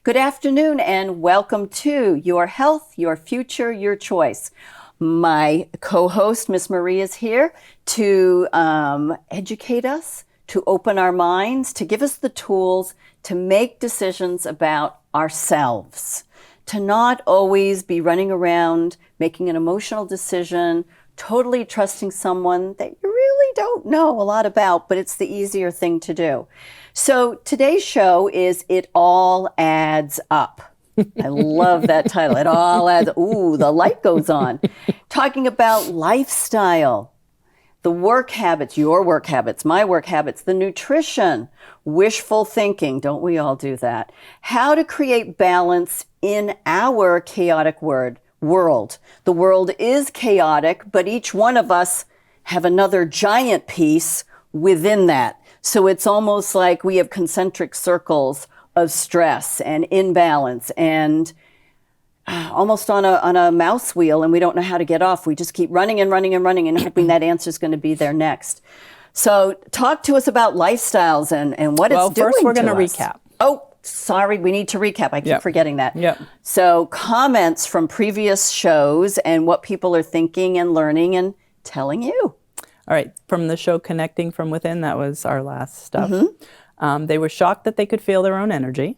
Good afternoon and welcome to Your Health, Your Future, Your Choice. My co-host, Miss Marie, is here to educate us, to open our minds, to give us the tools to make decisions about ourselves, to not always be running around making an emotional decision, totally trusting someone that you really don't know a lot about, but it's the easier thing to do. So today's show is It All Adds Up. I love that title. It all adds up. Ooh, the light goes on. Talking about lifestyle, the work habits, your work habits, my work habits, the nutrition, wishful thinking. Don't we all do that? How to create balance in our chaotic world. The world is chaotic, but each one of us have another giant piece within that. So it's almost like we have concentric circles of stress and imbalance and almost on a mouse wheel, and we don't know how to get off. We just keep running and running and running and hoping that answer is going to be there next. So talk to us about lifestyles and what it's doing to us. Well, first we're going to recap. Oh, sorry, we need to recap. I keep forgetting that. Yep. So comments from previous shows and what people are thinking and learning and telling you. All right, from the show Connecting from Within, that was our last stuff. Mm-hmm. They were shocked that they could feel their own energy.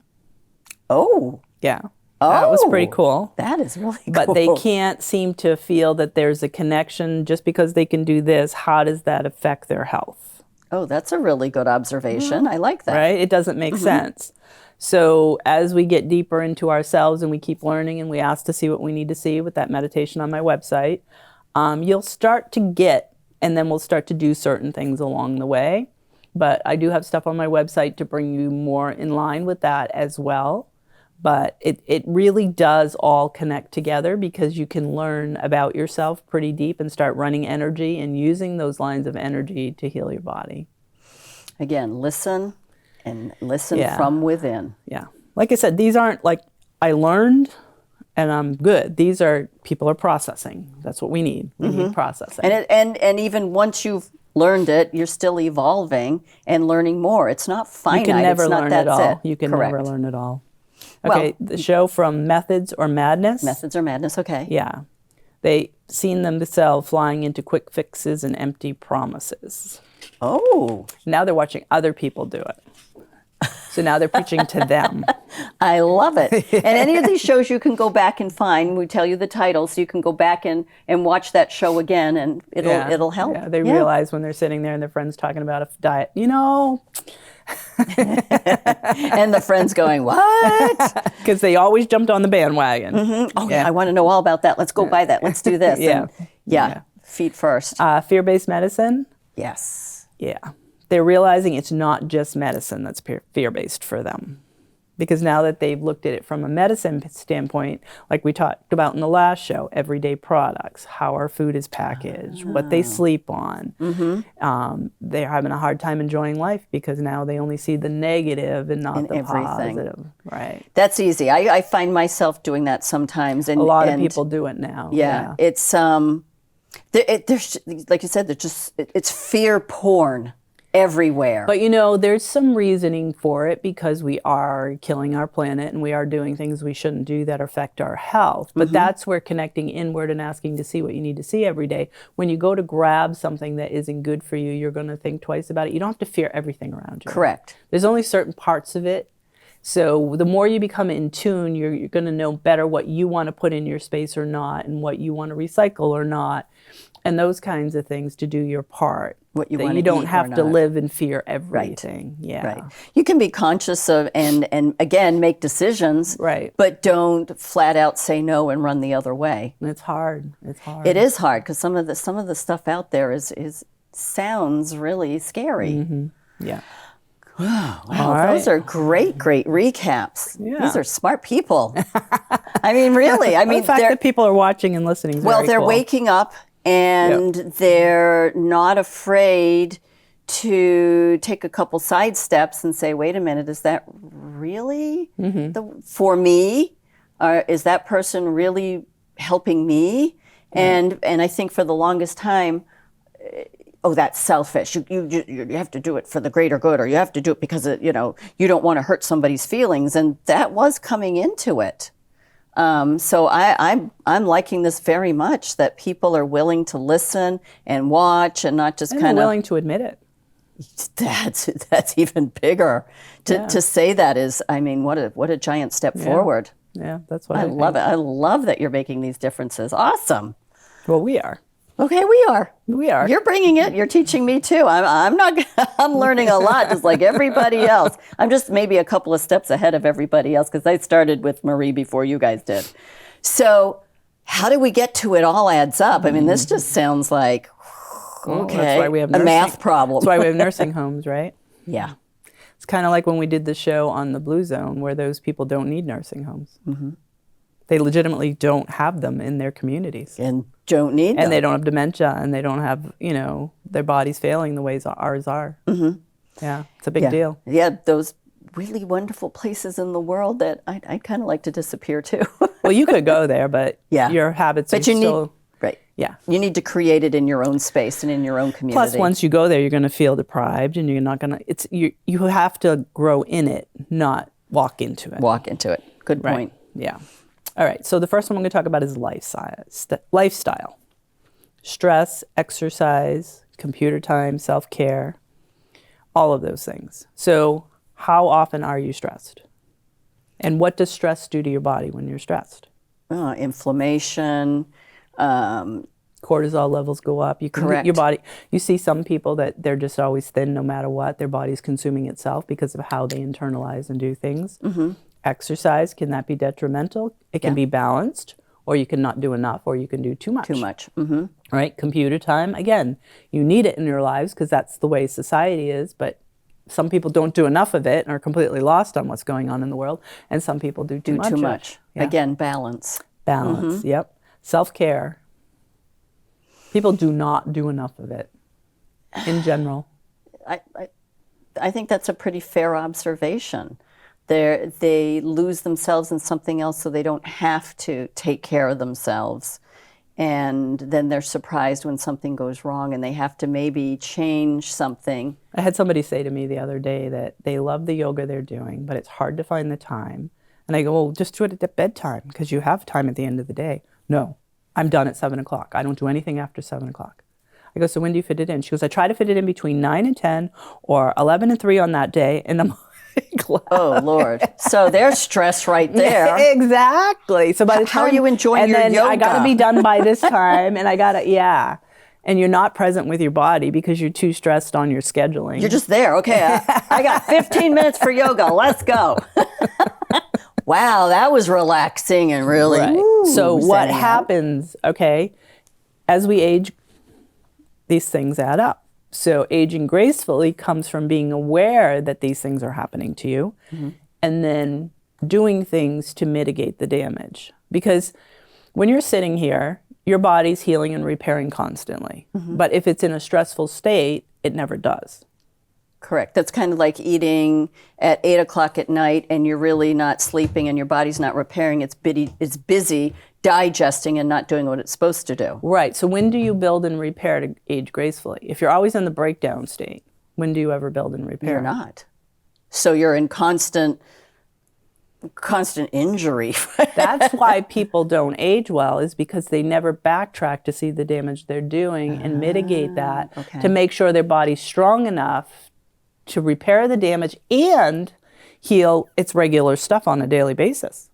Oh. Yeah. That was pretty cool. That is really cool. But they can't seem to feel that there's a connection just because they can do this. How does that affect their health? Oh, that's a really good observation. I like that. Right? It doesn't make sense. So as we get deeper into ourselves and we keep learning and we ask to see what we need to see with that meditation on my website, you'll start to get, and then we'll start to do certain things along the way. But I do have stuff on my website to bring you more in line with that as well. But it really does all connect together because you can learn about yourself pretty deep and start running energy and using those lines of energy to heal your body. Again, listen and listen from within. Yeah. Like I said, these aren't like I learned and I'm good. These are, people are processing. That's what we need. We need processing. And even once you've learned it, you're still evolving and learning more. It's not finite. You can never it's not, learn that's it all. It. You can Correct. never learn it all. Okay, the show from Methods or Madness. Methods or Madness, okay. Yeah. They seen themselves flying into quick fixes and empty promises. Oh. Now they're watching other people do it. So now they're preaching to them. I love it. And any of these shows you can go back and find. We tell you the title, so you can go back and watch that show again, and it'll help. Yeah, they realize when they're sitting there and their friend's talking about a diet, And the friend's going, what? Because they always jumped on the bandwagon. Oh, yeah. I want to know all about that. Let's go buy that. Let's do this. Yeah. Feet first. Fear-based medicine. Yes. Yeah. They're realizing it's not just medicine that's fear-based for them. Because now that they've looked at it from a medicine standpoint, like we talked about in the last show, everyday products, how our food is packaged, what they sleep on, they're having a hard time enjoying life because now they only see the negative and not the positive. Right. That's easy. I find myself doing that sometimes. And a lot of people do it now. Yeah. It's, there's, like you said, it's fear porn everywhere. But there's some reasoning for it because we are killing our planet and we are doing things we shouldn't do that affect our health. But that's where connecting inward and asking to see what you need to see every day. When you go to grab something that isn't good for you, you're going to think twice about it. You don't have to fear everything around you. Correct. There's only certain parts of it. So the more you become in tune, you're going to know better what you want to put in your space or not and what you want to recycle or not. And those kinds of things to do your part. What you want to You don't eat have or to not. live in fear everything. Right. Yeah. Right. You can be conscious of and again make decisions. Right. But don't flat out say no and run the other way. It's hard. It's hard. It is hard because some of the stuff out there is sounds really scary. Yeah. Wow, those are great recaps. Yeah. These are smart people. I mean, really. I mean, the fact that people are watching and listening is well, very they're cool. waking up and they're not afraid to take a couple side steps and say, wait a minute, is that really for me? Is that person really helping me? And I think for the longest time, oh, that's selfish. You have to do it for the greater good, or you have to do it because you don't want to hurt somebody's feelings. And that was coming into it. So I'm liking this very much, that people are willing to listen and watch and not just kind of willing to admit it. That's even bigger. To say that is, I mean, what a giant step forward. Yeah, that's what I love think. it. I love that you're making these differences. Awesome. Well, we are. Okay, we are. We are. You're bringing it. You're teaching me too. I'm not. I'm learning a lot, just like everybody else. I'm just maybe a couple of steps ahead of everybody else because I started with Marie before you guys did. So, how do we get to it all adds up? I mean, this just sounds like okay. That's why we have a math problem. That's why we have nursing homes, right? Yeah. It's kind of like when we did the show on the Blue Zone, where those people don't need nursing homes. Mm-hmm. They legitimately don't have them in their communities. And don't need them. And they don't have dementia, and they don't have, their bodies failing the ways ours are. Mm-hmm. Yeah, it's a big deal. Yeah, those really wonderful places in the world that I'd kind of like to disappear to. Well, you could go there, but your habits are still... Right. Yeah. You need to create it in your own space and in your own community. Plus, once you go there, you're going to feel deprived, and you're not going to... You have to grow in it, not walk into it. Walk into it. Good point. Yeah. All right, so the first one I'm going to talk about is lifestyle. Stress, exercise, computer time, self-care, all of those things. So how often are you stressed? And what does stress do to your body when you're stressed? Inflammation. Cortisol levels go up. Correct. Your body, you see some people that they're just always thin no matter what. Their body's consuming itself because of how they internalize and do things. Mm-hmm. Exercise, can that be detrimental? It can be balanced, or you can not do enough, or you can do too much. Too much. Mm-hmm. Right? Computer time, again, you need it in your lives because that's the way society is, but some people don't do enough of it and are completely lost on what's going on in the world, and some people do too much. Yeah. Again, balance. Balance, yep. Self-care. People do not do enough of it in general. I think that's a pretty fair observation. They lose themselves in something else so they don't have to take care of themselves. And then they're surprised when something goes wrong and they have to maybe change something. I had somebody say to me the other day that they love the yoga they're doing, but it's hard to find the time. And I go, well, just do it at bedtime because you have time at the end of the day. No, I'm done at 7 o'clock. I don't do anything after 7 o'clock. I go, so when do you fit it in? She goes, I try to fit it in between 9 and 10 or 11 and 3 on that day. And I'm oh, Lord. So there's stress right there. Exactly. So by the time, how are you enjoying your yoga? I got to be done by this time, and I got to, and you're not present with your body because you're too stressed on your scheduling. You're just there. Okay, I got 15 minutes for yoga. Let's go. Wow, that was relaxing and really. Right. So what happens, as we age, these things add up. So aging gracefully comes from being aware that these things are happening to you, and then doing things to mitigate the damage. Because when you're sitting here, your body's healing and repairing constantly. But if it's in a stressful state, it never does. Correct. That's kind of like eating at 8 o'clock at night and you're really not sleeping and your body's not repairing. It's busy digesting and not doing what it's supposed to do. Right. So when do you build and repair to age gracefully? If you're always in the breakdown state, when do you ever build and repair? You're not. So you're in constant injury. That's why people don't age well, is because they never backtrack to see the damage they're doing and mitigate that to make sure their body's strong enough to repair the damage and heal its regular stuff on a daily basis.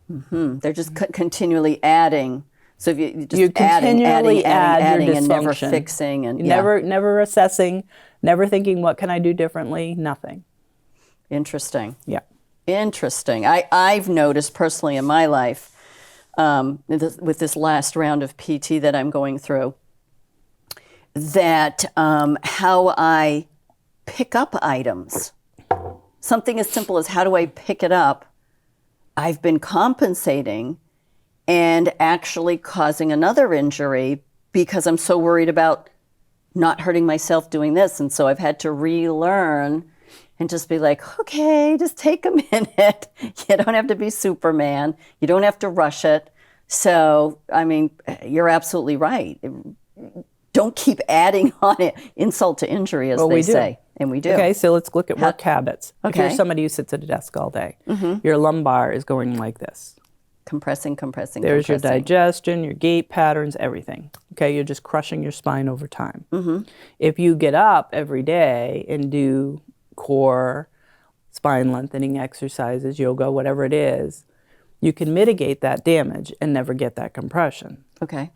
They're just continually adding. So if you just you continually adding your and never dysfunction. fixing and never assessing, never thinking what can I do differently, nothing. Interesting. Yeah. Interesting. I've noticed personally in my life, with this last round of PT that I'm going through, that how I pick up items, something as simple as how do I pick it up, I've been compensating and actually causing another injury because I'm so worried about not hurting myself doing this. And so I've had to relearn and just be like, okay, just take a minute. You don't have to be Superman. You don't have to rush it. So, I mean, you're absolutely right. don't keep adding on it, insult to injury, as they say. And we do. Okay, so let's look at work habits. If Okay. you're somebody who sits at a desk all day, your lumbar is going like this. Compressing. There's your digestion, your gait patterns, everything. Okay, you're just crushing your spine over time. If you get up every day and do core, spine lengthening exercises, yoga, whatever it is, you can mitigate that damage and never get that compression. Okay.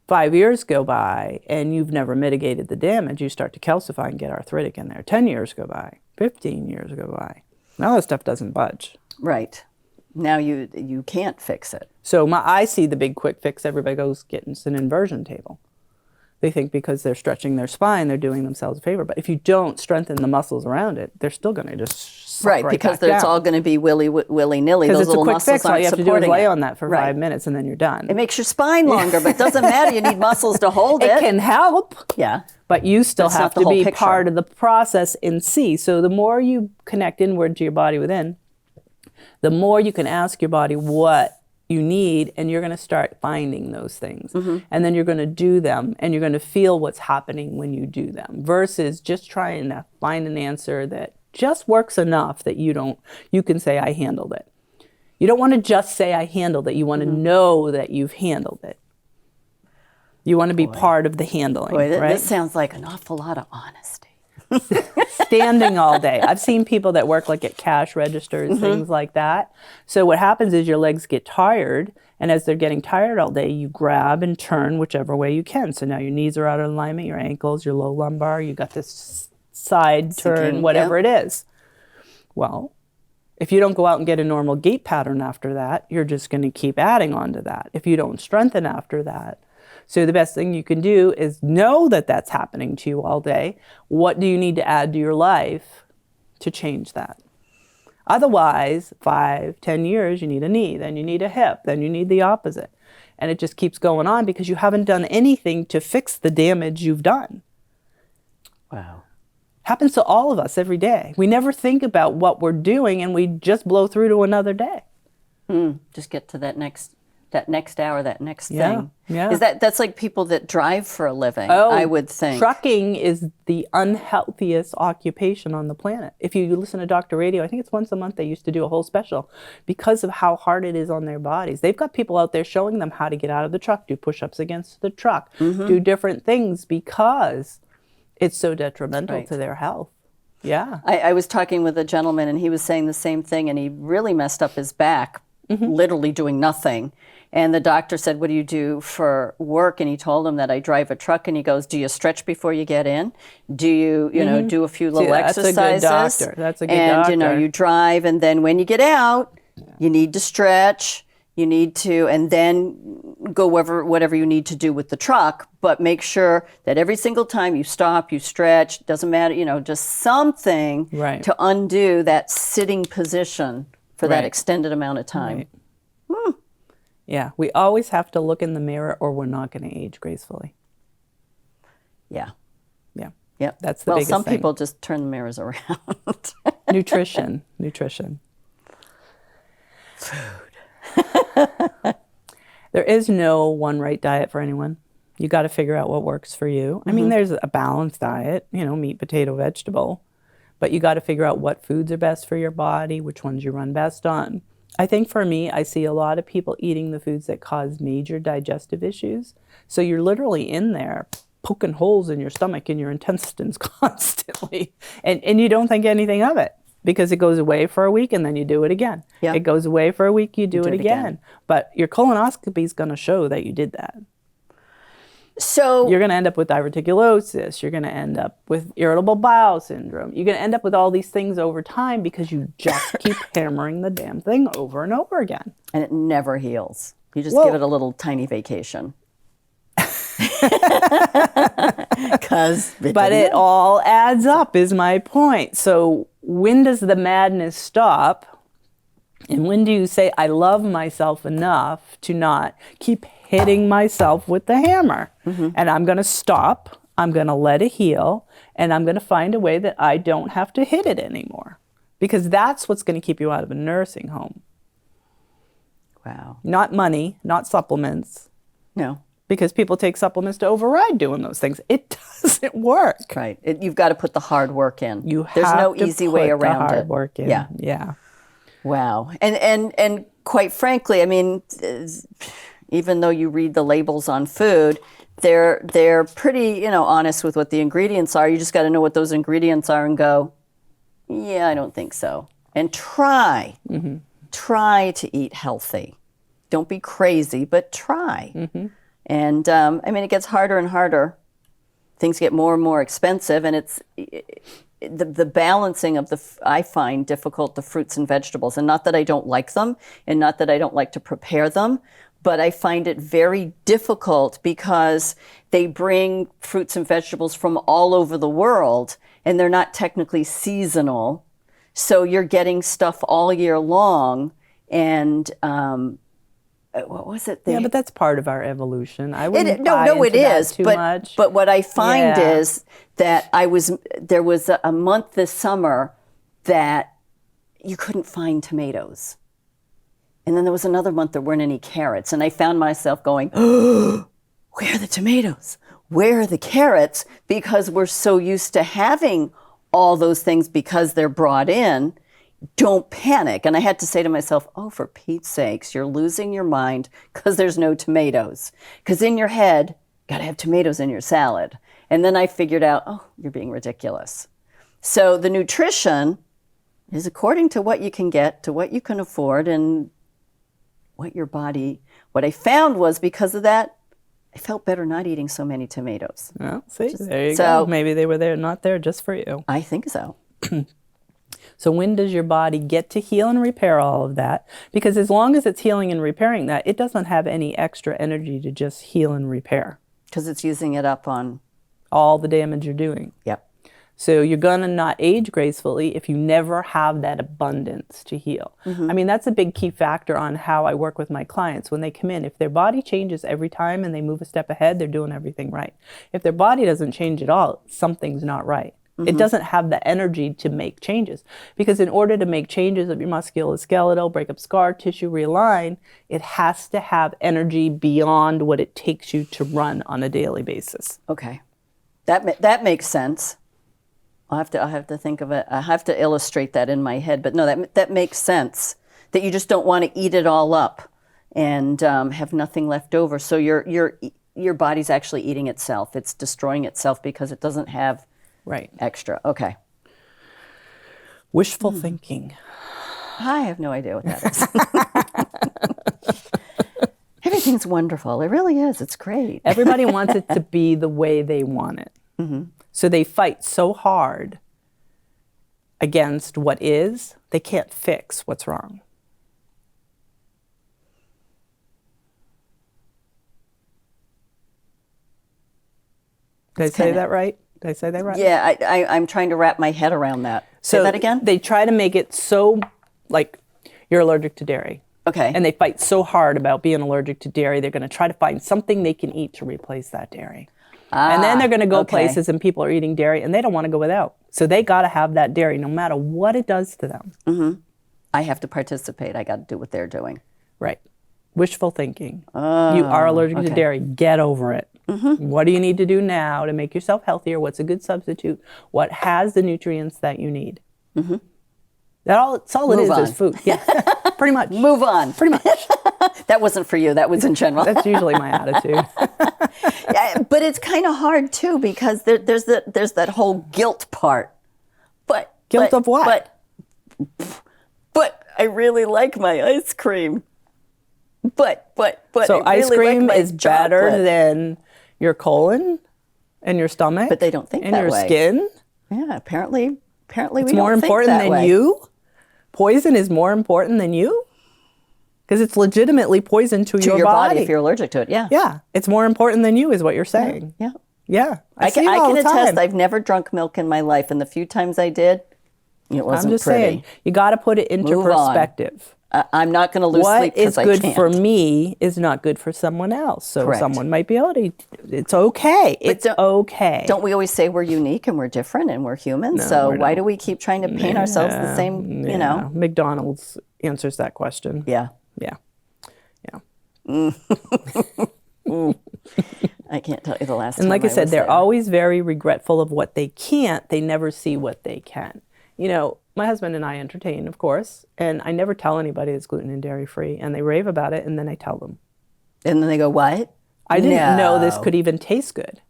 5 years go by and you've never mitigated the damage, you start to calcify and get arthritic in there. 10 years go by, 15 years go by. Now that stuff doesn't budge. Right. Now you can't fix it. So I see the big quick fix, everybody goes getting an inversion table. They think because they're stretching their spine, they're doing themselves a favor. But if you don't strengthen the muscles around it, they're still going to just suck right because back it's down. all going to be willy-nilly. Those Because it's a little quick muscles fix. All you have to do is lay on that for Right. 5 minutes and then you're done. It makes your spine longer, but it doesn't matter. You need muscles to hold it. It can help. Yeah. But you still That's have not the to whole be picture. part of the process and see. So the more you connect inward to your body within, the more you can ask your body what you need, and you're going to start finding those things. And then you're going to do them, and you're going to feel what's happening when you do them, versus just trying to find an answer that just works enough that you can say, I handled it. You don't want to just say, I handled it. You want to know that you've handled it. You want to be part of the handling, Boy, right? this sounds like an awful lot of honesty. Standing all day. I've seen people that work like at cash registers, things like that. So what happens is your legs get tired, and as they're getting tired all day, you grab and turn whichever way you can. So now your knees are out of alignment, your ankles, your low lumbar, you got this side turn, whatever it is. Well, if you don't go out and get a normal gait pattern after that, you're just going to keep adding on to that. If you don't strengthen after that, so the best thing you can do is know that that's happening to you all day. What do you need to add to your life to change that? Otherwise, 5, 10 years, you need a knee, then you need a hip, then you need the opposite. And it just keeps going on because you haven't done anything to fix the damage you've done. Wow. Happens to all of us every day. We never think about what we're doing, and we just blow through to another day. Just get to that next hour, that next Yeah, thing. yeah. That's like people that drive for a living, Oh, I would think. Trucking is the unhealthiest occupation on the planet. If you listen to Dr. Radio, I think it's once a month they used to do a whole special because of how hard it is on their bodies. They've got people out there showing them how to get out of the truck, do push-ups against the truck, do different things because it's so detrimental to their health. Yeah. I was talking with a gentleman, and he was saying the same thing, and he really messed up his back, literally doing nothing. And the doctor said, what do you do for work? And he told him that I drive a truck. And he goes, do you stretch before you get in? Do you, do a few little exercises? That's a good doctor. That's a good and, doctor. you drive. And then when you get out, you need to stretch. You need to, and then go whatever you need to do with the truck. But make sure that every single time you stop, you stretch. Doesn't matter, just something to undo that sitting position for that extended amount of time. Right. Yeah, we always have to look in the mirror or we're not going to age gracefully. Yeah. Yeah. Yep. That's the biggest some thing. people just turn the mirrors around. Nutrition. Food. There is no one right diet for anyone. You got to figure out what works for you. I mean, there's a balanced diet, meat, potato, vegetable, but you got to figure out what foods are best for your body, which ones you run best on. I think for me, I see a lot of people eating the foods that cause major digestive issues. So you're literally in there poking holes in your stomach and your intestines constantly. And you don't think anything of it because it goes away for a week and then you do it again. Yeah. It goes away for a week, you do it again. But your colonoscopy is going to show that you did that. So you're going to end up with diverticulosis. You're going to end up with irritable bowel syndrome. You're going to end up with all these things over time because you just keep hammering the damn thing over and over again. And it never heals. You just give it a little tiny vacation. But it all adds up is my point. So when does the madness stop? And when do you say, I love myself enough to not keep hitting myself with the hammer? And I'm going to stop. I'm going to let it heal. And I'm going to find a way that I don't have to hit it anymore. Because that's what's going to keep you out of a nursing home. Wow. Not money, not supplements. No. because people take supplements to override doing those things. It doesn't work. Right. You've got to put the hard work in. You There's have no to easy way put the around hard it. work in. Yeah. Yeah. Wow. And quite frankly, I mean, even though you read the labels on food, they're pretty, honest with what the ingredients are. You just got to know what those ingredients are and go, yeah, I don't think so. And try to eat healthy. Don't be crazy, but try. And I mean, it gets harder and harder. Things get more and more expensive, and it's the balancing of I find difficult, the fruits and vegetables. And not that I don't like them, and not that I don't like to prepare them, but I find it very difficult because they bring fruits and vegetables from all over the world, and they're not technically seasonal. So you're getting stuff all year long, and what was it? Yeah, but that's part of our evolution. I wouldn't buy no, it into that is. too much. But what I find is that there was a month this summer that you couldn't find tomatoes, and then there was another month there weren't any carrots, and I found myself going, "Oh, where are the tomatoes? Where are the carrots?" Because we're so used to having all those things because they're brought in. Don't panic. And I had to say to myself, oh, for Pete's sakes, you're losing your mind because there's no tomatoes. Because in your head, got to have tomatoes in your salad. And then I figured out, oh, you're being ridiculous. So the nutrition is according to what you can get, to what you can afford, and what your body. What I found was because of that, I felt better not eating so many tomatoes. Well, see, there you go. Maybe they were not there just for you. I think so. So when does your body get to heal and repair all of that? Because as long as it's healing and repairing that, it doesn't have any extra energy to just heal and repair. Because it's using it up on all the damage you're doing. Yep. So you're going to not age gracefully if you never have that abundance to heal. I mean, that's a big key factor on how I work with my clients when they come in. If their body changes every time and they move a step ahead, they're doing everything right. If their body doesn't change at all, something's not right. It doesn't have the energy to make changes. Because in order to make changes of your musculoskeletal, break up scar tissue, realign, it has to have energy beyond what it takes you to run on a daily basis. Okay. That makes sense. I'll have to think of it. I have to illustrate that in my head. But no, that makes sense. That you just don't want to eat it all up and have nothing left over. So your body's actually eating itself. It's destroying itself because it doesn't have extra. Okay. Wishful thinking. I have no idea what that is. Everything's wonderful. It really is. It's great. Everybody wants it to be the way they want it. So they fight so hard against what is, they can't fix what's wrong. Did I say that right? Did I say that right? Yeah, I'm trying to wrap my head around that. So say that again? They try to make it so, like, you're allergic to dairy. Okay. And they fight so hard about being allergic to dairy, they're going to try to find something they can eat to replace that dairy. And then they're going to go places and people are eating dairy and they don't want to go without. So they got to have that dairy no matter what it does to them. I have to participate. I got to do what they're doing. Right. Wishful thinking. You are allergic to dairy. Get over it. What do you need to do now to make yourself healthier? What's a good substitute? What has the nutrients that you need? That's all it is food. Yeah, pretty much. Move on. Pretty much. That wasn't for you. That was in general. That's usually my attitude. But it's kind of hard too because there's that whole guilt part. But guilt of what? But I really like my ice cream. But so I ice really cream like my is better chocolate. than your colon and your stomach. But they don't think and that your way. Skin. Yeah, apparently it's we more don't important think that than way. you. Poison is more important than you because it's legitimately poison to your body if you're allergic to it. Yeah. Yeah, it's more important than you is what you're saying. Yeah. Yeah. I see it can all the attest. time. I've never drunk milk in my life, and the few times I did, it wasn't I'm just pretty. saying, you got to put it into Move on. perspective. I'm not going to lose sleep What is because I good can't. for me is not good for someone else. So Correct. someone might be able to. It's okay. It's okay. Don't we always say we're unique and we're different and we're human? So why do we keep trying to paint ourselves the same? You know, McDonald's answers that question. Yeah. Yeah. Yeah. I can't tell you the last And time like I said, was they're there. always very regretful of what they can't. They never see what they can. You know, my husband and I entertain, of course, and I never tell anybody it's gluten and dairy free, and they rave about it, and then I tell them. And then they go, what? I didn't know this No. could even taste good.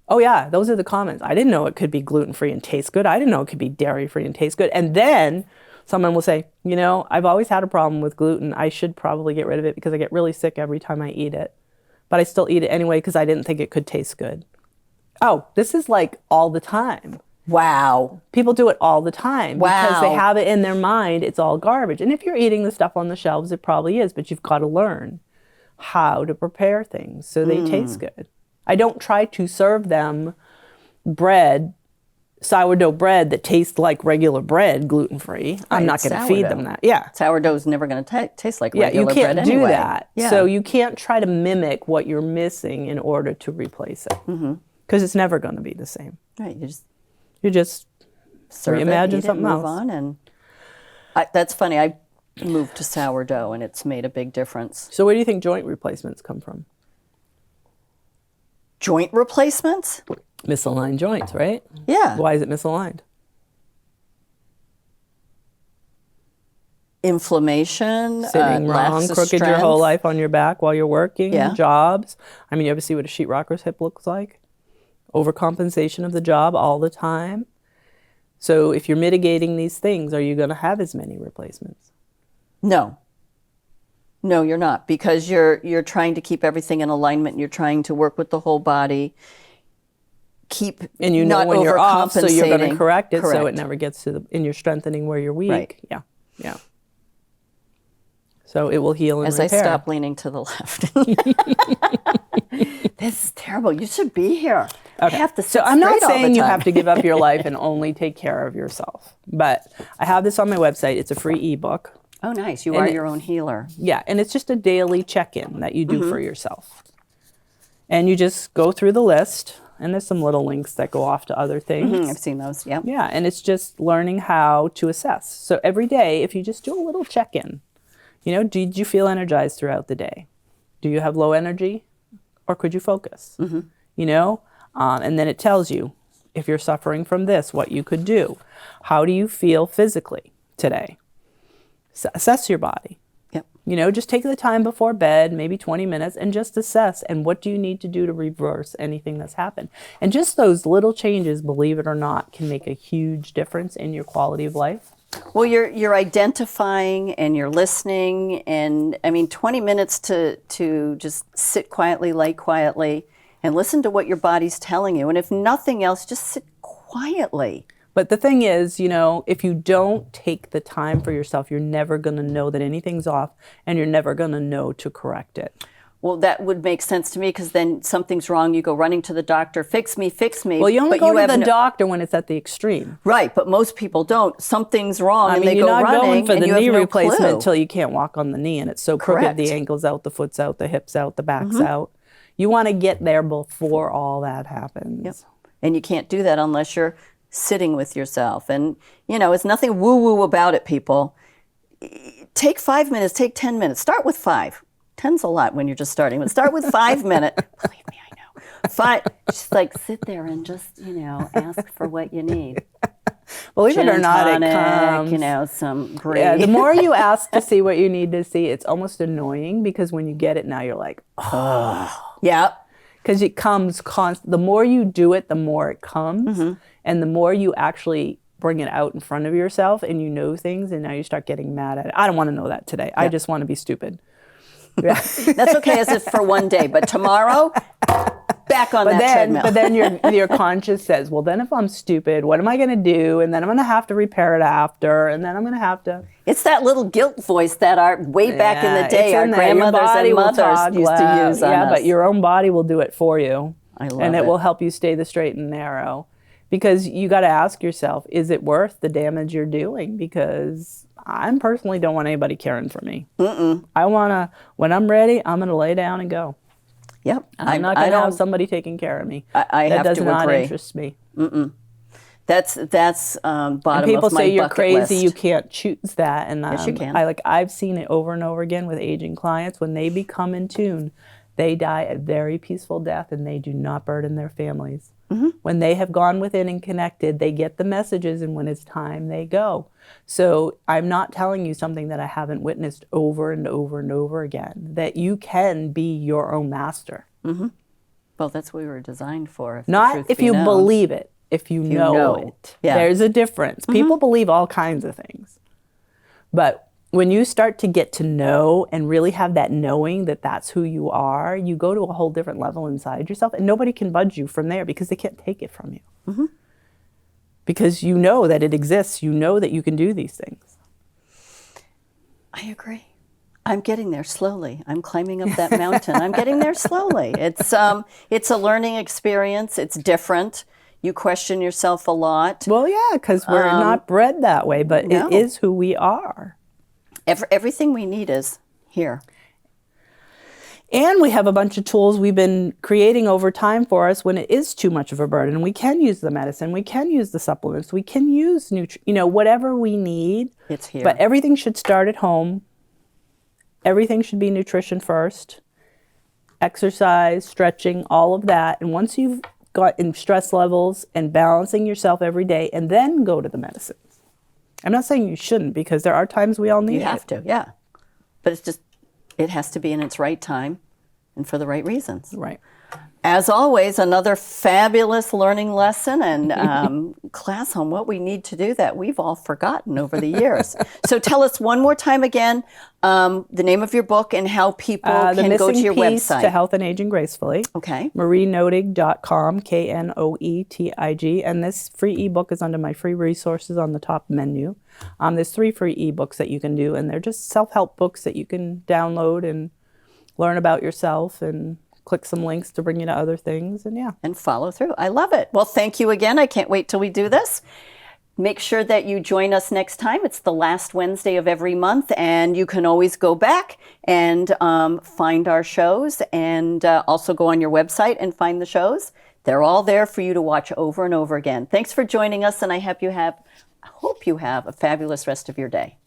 Oh yeah, those are the comments. I didn't know it could be gluten-free and taste good. I didn't know it could be dairy-free and taste good. And then someone will say, you know, I've always had a problem with gluten. I should probably get rid of it because I get really sick every time I eat it. But I still eat it anyway because I didn't think it could taste good. Oh, this is like all the time. Wow. People do it all the time because they Wow. have it in their mind it's all garbage. And if you're eating the stuff on the shelves, it probably is, but you've got to learn how to prepare things so they taste good. I don't try to serve them bread, sourdough bread that tastes like regular bread, gluten-free. I'm not going to feed them that. Yeah. Sourdough's never going to taste like Yeah, you regular bread can't do anyway. that. Yeah. So you can't try to mimic what you're missing in order to replace it. Because it's never going to be the same. Right. You just Serve reimagine it, eat something it, move else. on. And that's funny. I moved to sourdough, and it's made a big difference. So where do you think joint replacements come from? Joint replacements? Misaligned joints, right? Yeah. Why is it misaligned? Inflammation, Sitting lack wrong, of crooked your strength. whole life on your back while you're working, Yeah. jobs. I mean, you ever see what a sheetrocker's hip looks like? Overcompensation of the job all the time. So if you're mitigating these things, are you going to have as many replacements? No. No, you're not, because you're trying to keep everything in alignment. And you're trying to work with the whole body. Keep And you know not when you're off, so you're going to overcompensating. correct it so it Correct. never gets to and you're strengthening where you're weak. Right. Yeah, yeah. So it will heal and As repair. I stop leaning to the left. This is terrible. You should be here. Okay. I have to sit So I'm not straight all the saying you time. have to give up your life and only take care of yourself, but I have this on my website. It's a free ebook. Oh, nice. You are your own healer. Yeah, and it's just a daily check-in that you do for yourself. And you just go through the list, and there's some little links that go off to other things. I've seen those. Yeah. Yeah, and it's just learning how to assess. So every day, if you just do a little check-in, you know, did you feel energized throughout the day? Do you have low energy, or could you focus? You know, and then it tells you if you're suffering from this, what you could do. How do you feel physically today? Assess your body. Yep. You know, just take the time before bed, maybe 20 minutes, and just assess. And what do you need to do to reverse anything that's happened? And just those little changes, believe it or not, can make a huge difference in your quality of life. Well, you're identifying and you're listening, and I mean, 20 minutes to just sit quietly, lay quietly, and listen to what your body's telling you. And if nothing else, just sit quietly. But the thing is, you know, if you don't take the time for yourself, you're never going to know that anything's off, and you're never going to know to correct it. Well, that would make sense to me, because then something's wrong. You go running to the doctor, fix me, fix me. Well, you only but go to have the no- doctor when it's at the extreme. Right, but most people don't. Something's wrong, I and mean, they you're go not running, going for and the you have knee no replacement clue. until you can't walk on the knee, and it's so crooked, Correct. the ankle's out, the foot's out, the hip's out, the back's out. You want to get there before all that happens. Yep. And you can't do that unless you're sitting with yourself. And, you know, it's nothing woo-woo about it, people. Take 5 minutes, take 10 minutes. Start with 5. 10's a lot when you're just starting, but start with 5 minutes. Believe me, I know. 5. Just like sit there and just, you know, ask for what you need. Believe it or Gin not, tonic, it comes. you know, some brie. Yeah, the more you ask to see what you need to see, it's almost annoying, because when you get it now, you're like, Yeah. because it comes constant. The more you do it, the more it comes, and the more you actually bring it out in front of yourself, and you know things, and now you start getting mad at it. I don't want to know that today. I just want to be stupid. Yeah. That's okay as if for one day, but tomorrow, back on that treadmill. But then your conscience says, well, then if I'm stupid, what am I going to do? And then I'm going to have to repair it after, and then I'm going to have to. It's that little guilt voice that our way back in the day, it's our in there. Your grandmothers body and will mothers talk used to loud. use on Yeah, us. but your own body will do it for you. I love and it it. will help you stay the straight and narrow. Because you got to ask yourself, is it worth the damage you're doing? Because I personally don't want anybody caring for me. I want to, when I'm ready, I'm going to lay down and go. Yep. I'm not going to have somebody taking care of me. I that have does to not agree. interest me. That's bottom And people of my say you're bucket crazy, list. you can't choose that. And Yes, you can. I've seen it over and over again with aging clients. When they become in tune, they die a very peaceful death and they do not burden their families. When they have gone within and connected, they get the messages, and when it's time, they go. So I'm not telling you something that I haven't witnessed over and over and over again, that you can be your own master. Well, that's what we were designed for. If the Not truth if be you known. believe it, if you know it. Yeah. There's a difference. People believe all kinds of things. But when you start to get to know and really have that knowing that that's who you are, you go to a whole different level inside yourself, and nobody can budge you from there because they can't take it from you. Because you know that it exists. You know that you can do these things. I agree. I'm getting there slowly. I'm climbing up that mountain. I'm getting there slowly. It's a learning experience. It's different. You question yourself a lot. Well, yeah, because we're not bred that way, but No. it is who we are. Everything we need is here. And we have a bunch of tools we've been creating over time for us when it is too much of a burden. We can use the medicine. We can use the supplements. We can use, whatever we need. It's here. But everything should start at home. Everything should be nutrition first. Exercise, stretching, all of that. And once you've got in stress levels and balancing yourself every day, and then go to the medicines. I'm not saying you shouldn't, because there are times we all need it. You have to, yeah. But it's just, it has to be in its right time and for the right reasons. Right. As always, another fabulous learning lesson and class on what we need to do that we've all forgotten over the years. So tell us one more time again, the name of your book and how people can go to your The Missing Piece website. to Health and Aging Gracefully. Okay. marienotig.com, Knoetig. And this free ebook is under my free resources on the top menu. There's 3 free ebooks that you can do, and they're just self-help books that you can download and learn about yourself and click some links to bring you to other things, and yeah. And follow through. I love it. Well, thank you again. I can't wait till we do this. Make sure that you join us next time. It's the last Wednesday of every month, and you can always go back and find our shows, and also go on your website and find the shows. They're all there for you to watch over and over again. Thanks for joining us, and I hope you have a fabulous rest of your day.